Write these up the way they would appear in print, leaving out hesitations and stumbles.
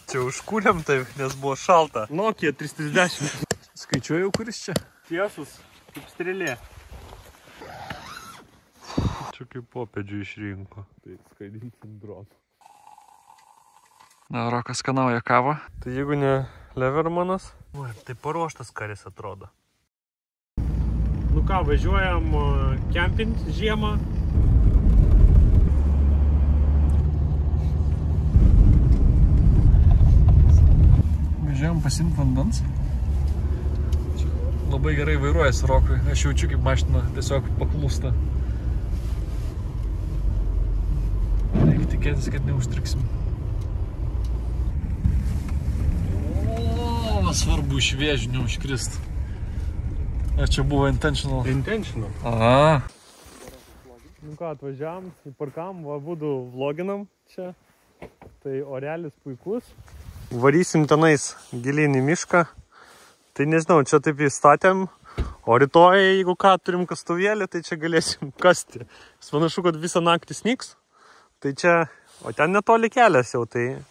Čia užkūrėm taip, nes buvo šalta. Nokia 330. Skaičiuoju, kuris čia? Tiesus, kaip strėlė. Čia kaip popėdžių išrinko. Tai skaidinsim droną. Na, Rokas skanauja kavą. Tai jeigu ne Levermanas, tai paruoštas karis atrodo. Nu ką, važiuojam kempint žiemą. Važiuojam pasiimti vandens. Labai gerai vairuojasi Rokui. Aš jaučiu, kaip mašina tiesiog paklūsta. Reikia tikėtis, kad neužtriksim. Svarbu iš vėžių neužkrist. Ar čia buvo intentional? Intentional. Aha. Nu ką, atvažiavam, įparkam, va būdu vloginam čia. Tai orelis puikus. Varysim tenais gilin į mišką. Tai nežinau, čia taip įstatėm. O rytoj, jeigu ką, turim kastuvėlį, tai čia galėsim kasti. Panašu, kad visą naktį snigs. Tai čia, o ten netoli kelias jau, tai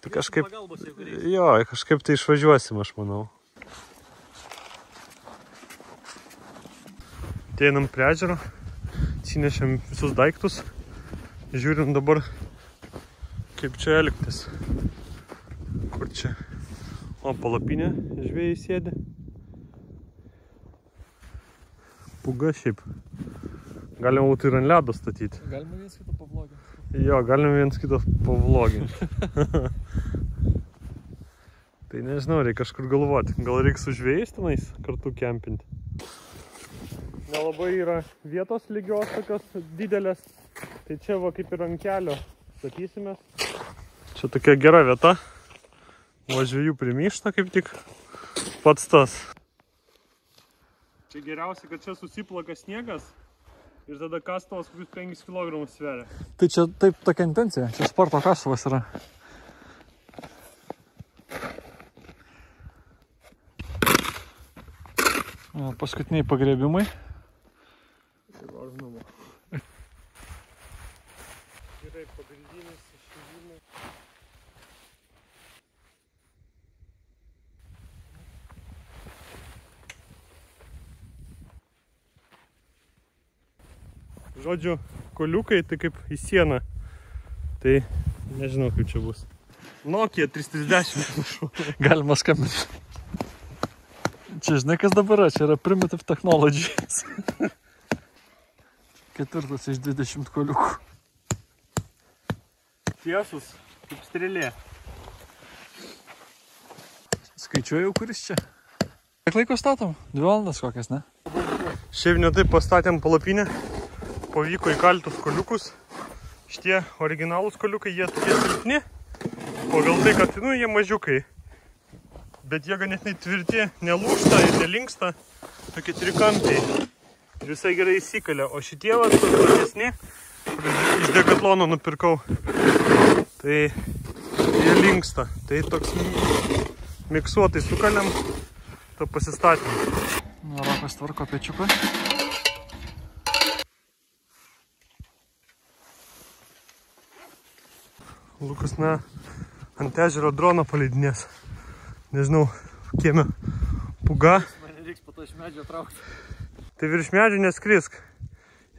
kažkaip, jo, kažkaip tai išvažiuosim, aš manau. Ateinam prie ežero, atsinešėm visus daiktus, žiūrim dabar, kaip čia elgtis. Kur čia? O, palapinė, žvėjai sėdi. Puga šiaip. Galima būtų ir ant ledo statyti. Galima viens kitą pavloginti. Jo, galim viens kitą pavloginti. Tai nežinau, reikia kažkur galvoti. Gal reikia su žvėjais tenais kartu kempinti. Nelabai yra vietos lygios tokios didelės. Tai čia va kaip ir ant kelio statysime. Čia tokia gera vieta. Va žvėjų primyšta kaip tik pats tas. Čia geriausia, kad čia susiplaka sniegas. Ir tada kastuvas kokius 5 kg sveria. Tai čia taip tokia intencija. Čia sporto kastuvas yra. Paskutiniai pagriebimai. Gerai, pagrindinis išėjimai. Žodžiu, koliukai tai kaip į sieną. Tai nežinau, kaip čia bus. Nokia 330. Galima skambinti. Čia žinai, kas dabar yra? Čia yra Primitive Technologies. 4 iš 20 koliukų. Tiesus, kaip strėlė. Skaičiuoju, kuris čia. Kiek laiko statom? 2 valandas kokias, ne? Šiaip ne taip pastatėm palapinę. Pavyko įkaltus koliukus. Šitie originalūs koliukai, jie tokie silpni. Pagal tai, kad jie mažiukai. Bet jie ganėtinai tvirti, nelūžta ir nelinksta. Tokie trikampiai. Ir visai gerai įsikalė. O šitie va, platesni, iš Decatlono nupirkau. Tai jie linksta. Tai toks miksuotai sukaliam, to pasistatymą. Rokas tvarko pečiuką. Lukas, ant ežero droną paleidinės. Nežinau, kieme puga. Man reiks po to iš medžio traukti. Tai virš medžių neskrisk.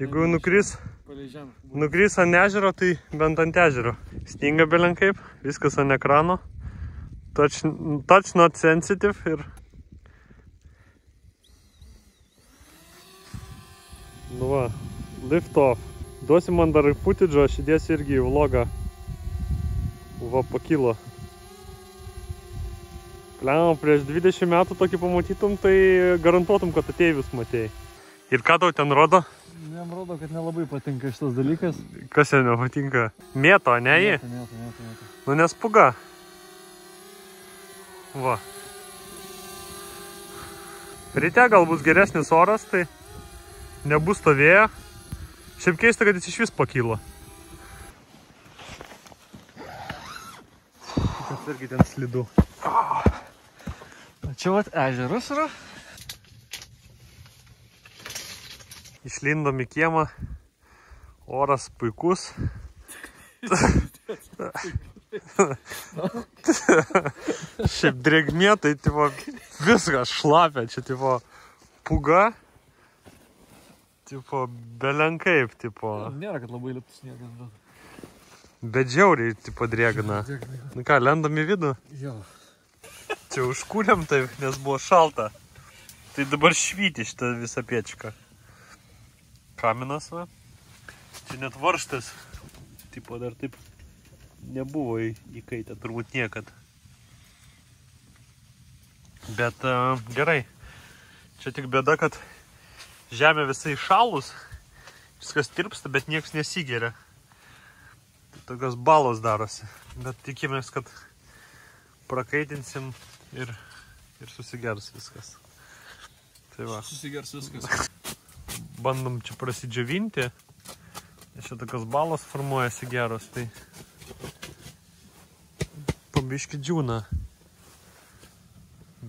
Jeigu nukris ant ežero, tai bent ant ežero. Sninga belenkaip, viskas ant ekrano. Touch not sensitive ir... Nu va, lift off. Duosim man dar footage, aš įdėsiu irgi į vlogą. Va, pakilo. Pliam, prieš 20 metų tokį pamatytum, tai garantuotum, kad ateivius matėjai. Ir ką tau ten rodo? Jam rodo, kad nelabai patinka šitas dalykas. Kas jam nepatinka? Mėto, ne jį? Mėto. Nu, nes puga. Va. Ryte gal bus geresnis oras, tai nebus to vėjo. Šiaip keista, kad jis iš vis pakilo. Kas irgi ten slidu. Čia vat ežeras yra. Išlindom į kiemą. Oras puikus. Šiaip drėgmė, tai tipo, viskas šlapia, čia tipo puga, tipo belenkaip, tipo. Nėra, kad labai liptų sniegas, bet... Bet žiauriai, tipo, drėgna. Nu ką, lendam į vidų? Jo. Čia užkūrėm taip, nes buvo šalta. Tai dabar švyti šitą visą piečiką. Kaminas, va. Čia net varžtas. Tipo, dar taip nebuvo įkaitę, turbūt niekad. Bet gerai. Čia tik bėda, kad žemė visai šalus. Viskas tirpsta, bet nieks nesigeria. Tai tokios balos darosi. Bet tikimės, kad prakaitinsim ir susigers viskas. Tai va. Susigers viskas. Bandom čia prasidžiavinti. Čia tokios balos formuojasi geros, tai pabiški džiūna.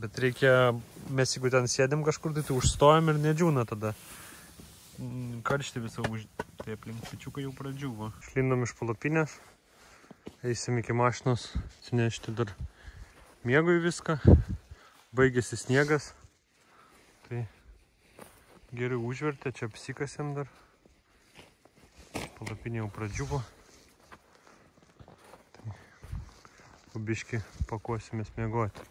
Bet reikia, mes jeigu ten sėdėm kažkur, tai užstojam ir nedžiūna tada. Karštį visą tai aplink pečiuką jau pradžiuvo. Išlindom iš palapinės, eisim iki mašinos, atsinešti dar miegui viską. Baigėsi sniegas, tai geriau užvertė, čia apsikasėm dar. Palapinė jau pradžiuvo. Tai pabiški pakuosimės miegoti.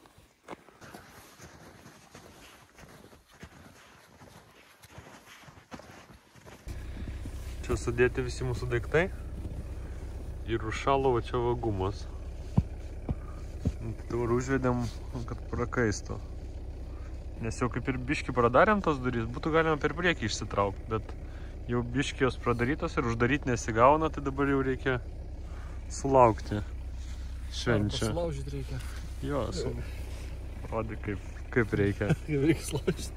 Čia sudėti visi mūsų daiktai ir užšalo va čia va gumos. Dabar užvedėm, kad prakaistų. Nes jau kaip ir biški pradarėm tos durys, būtų galima per priekį išsitraukti, bet jau biški jos pradarytos ir uždaryti nesigauna, tai dabar jau reikia sulaukti švenčio. Sulaužyti reikia. Jo, rodė kaip reikia. Kaip reikia sulaužyti.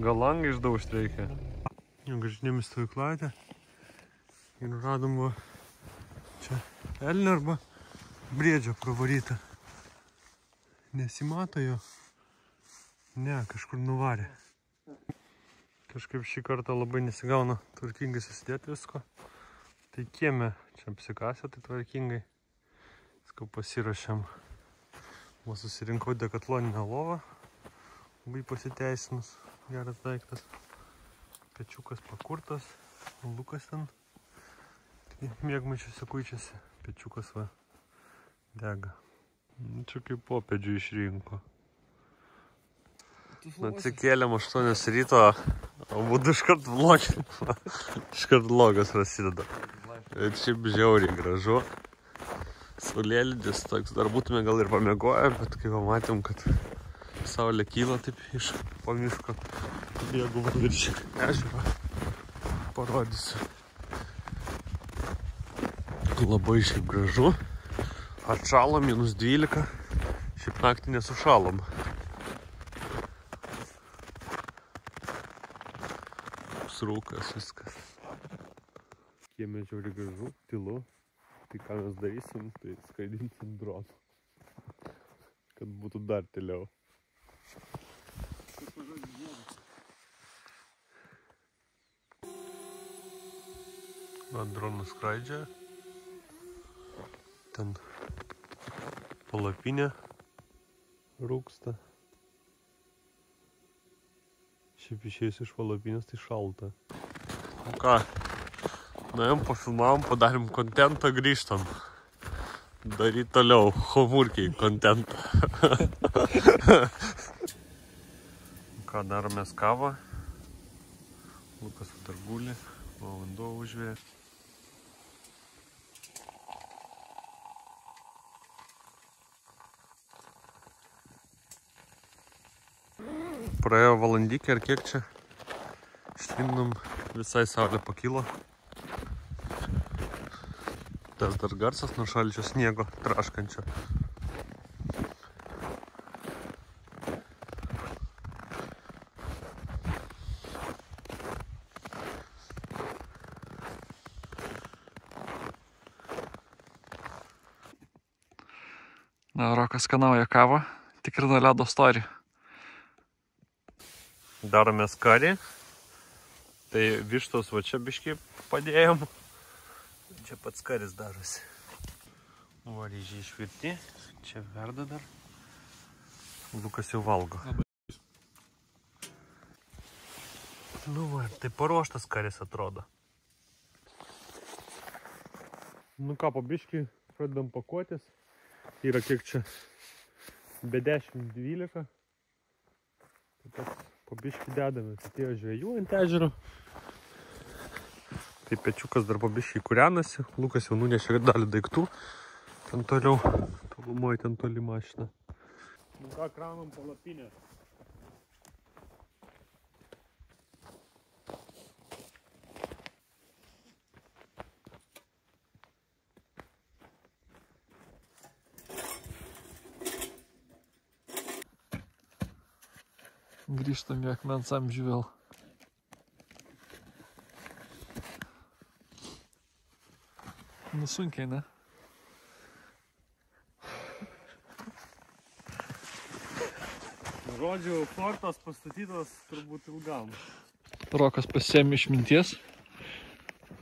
Gal langą išdaužti reikia. Grįžinėm į stovyklavietę ir radom va čia elnį arba briedžio pravarytą. Nesimato jo. Ne, kažkur nuvarė. Kažkaip šį kartą labai nesigauna tvarkingai susidėti visko. Tai kieme čia apsikasė, tai tvarkingai. Viską pasirašėm. Va susirinkau dekatloninę lovą. Labai pasiteisinus. Geras daiktas. Pečiukas pakurtas. Lukas ten miegmaičiuose kuičiasi. Pečiukas va dega. Čia kaip popėdžių išrinko. Atsikėlėm 8 ryto, o būdu iškart vlogas prasideda. Ir šiaip žiauriai gražu. Saulėlydis toks, dar būtume gal ir pamiegoję, bet kai pamatėm, kad saulė kyla taip iš po miško, bėgu virš ežero. Parodysiu. Labai šiaip gražu. Atšalom -12. Šiaip naktį nesušalom. Rūkas, viskas. Kieme žiauriai gražu, tylu. Tai ką mes darysim, tai skraidinsim droną. Kad būtų dar tyliau. Va, dronas skraidžia. Ten palapinė rūksta. Šiaip išėjus iš palapinės, tai šalta. Nu ką, nuėjom, pafilmavom, padarėm kontentą, grįžtam. Daryt toliau, homurkiai kontentą. Ką, daromės kavą. Lukas dar guli, o vanduo užvėrė. Praėjo valandykė ir kiek čia išlindom, visai saulė pakilo. Tas dar garsas nuo šalčio sniego traškančio. Rokas skanauja kavą, tikrina ledo storį. Darome skarį. Tai vištos va čia biškį padėjom. Čia pats skaris darosi. Varyžiai išvirti. Čia verda dar. Lukas jau valgo. Nu va, tai paruoštas karis atrodo. Nu ką, po biškį pradedam pakuotis. Yra kiek čia be 10-12. Tai po biškį dedame. Atėjo žvejų ant ežero. Tai pečiukas dar po biškį kūrenasi. Lukas jau nunešė dalį daiktų. Ten toliau, tolumoje ten toli mašina. Nu ką, kraunam palapinę. Grįžtam į akmens amžių vėl. Nu sunkiai, ne? Žodžiu, fortas pastatytas turbūt ilgam. Rokas pasiėmė išminties.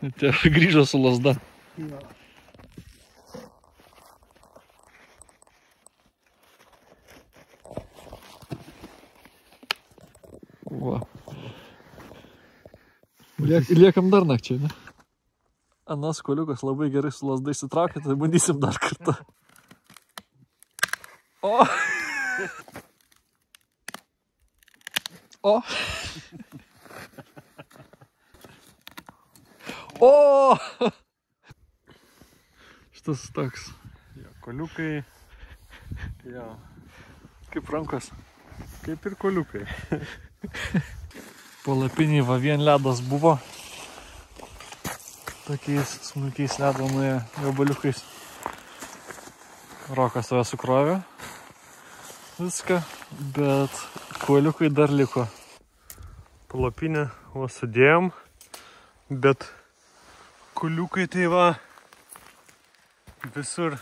Ir grįžo su lazda. Ja. Va. Liekam dar nakčiai, ne? Anas koliukas labai gerai su lazda įsitraukė, tai bandysim dar kartą. O! O! O! Šitas toks. Ja, koliukai. Ja. Kaip rankos. Kaip ir koliukai. Palapiniai va vien ledas buvo. Tokiais smulkiais ledo nuėjo gabaliukais. Rokas save sukrovė. Viską. Bet koliukai dar liko. Palapinę va sudėjom. Bet koliukai tai va visur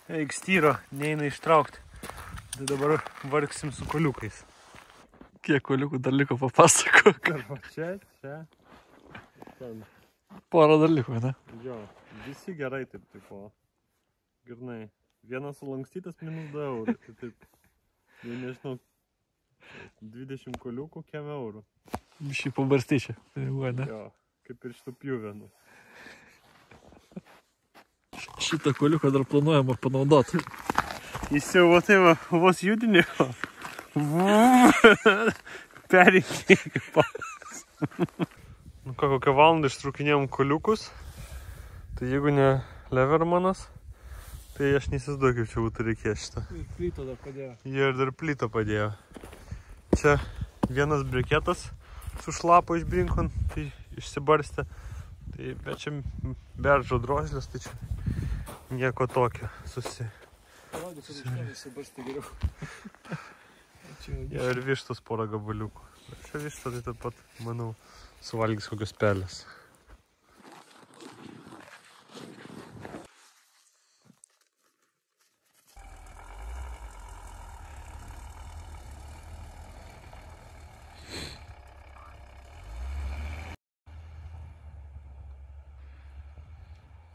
eikstyro neina ištraukti. Tai dabar vargsim su koliukais. Kiek koliukų dar liko papasakok. Čia. Ten. Porą dar liko, ne? Jo, visi gerai taip tipo. Girnai. Vienas sulankstytas minus 2 eurų. Tai taip, jau nežinau, 20 koliukų, kiek eurų. Biškai pabarstyčia. Ne? Jo, kaip ir šitų pjuvenų. Šitą koliuką dar planuojama panaudoti. Jis jau va tai va, vos judinėjo. Perinkė pas. Nu ką, kokią valandą ištraukinėjom koliukus. Tai jeigu ne Levermanas, tai aš neįsivaizduoju, kaip čia būtų reikės šitą. Ir plytą dar padėjo. Jie ir dar plytą padėjo. Čia vienas briketas su šlapo išbrinkon, tai išsibarstė. Tai bet čia beržo drožlės, tai čia nieko tokio Parodys, kad išsibarstė geriau. Jie ir vištos porą gabaliukų. Bet čia višta tai taip pat, manau, suvalgys kokios pelės.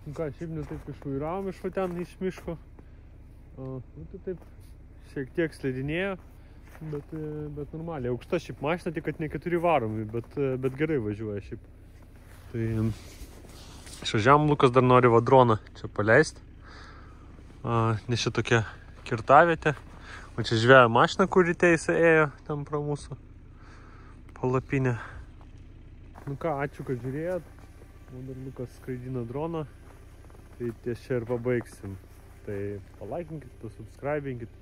Nu ką, šiaip ne taip išvairavom iš va ten iš miško. Nu tai taip šiek tiek slidinėjo, bet normaliai. Aukšta šiaip mašina, tik kad ne 4 varomi, bet gerai važiuoja šiaip. Tai išvažiavom, Lukas dar nori va droną čia paleisti. Nes čia tokia kirtavietė. O čia žvejo mašina, kur ryte jisai ėjo ten pro mūsų palapinę. Nu ką, ačiū, kad žiūrėjot. O dar Lukas skraidina droną. Tai ties čia ir pabaigsim. Tai palaikinkit, pasubscribinkit,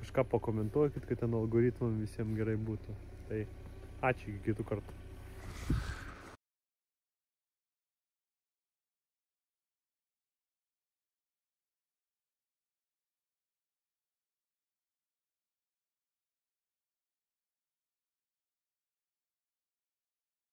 kažką pakomentuokit, kad ten algoritmam visiems gerai būtų. Tai ačiū, iki kitų kartų.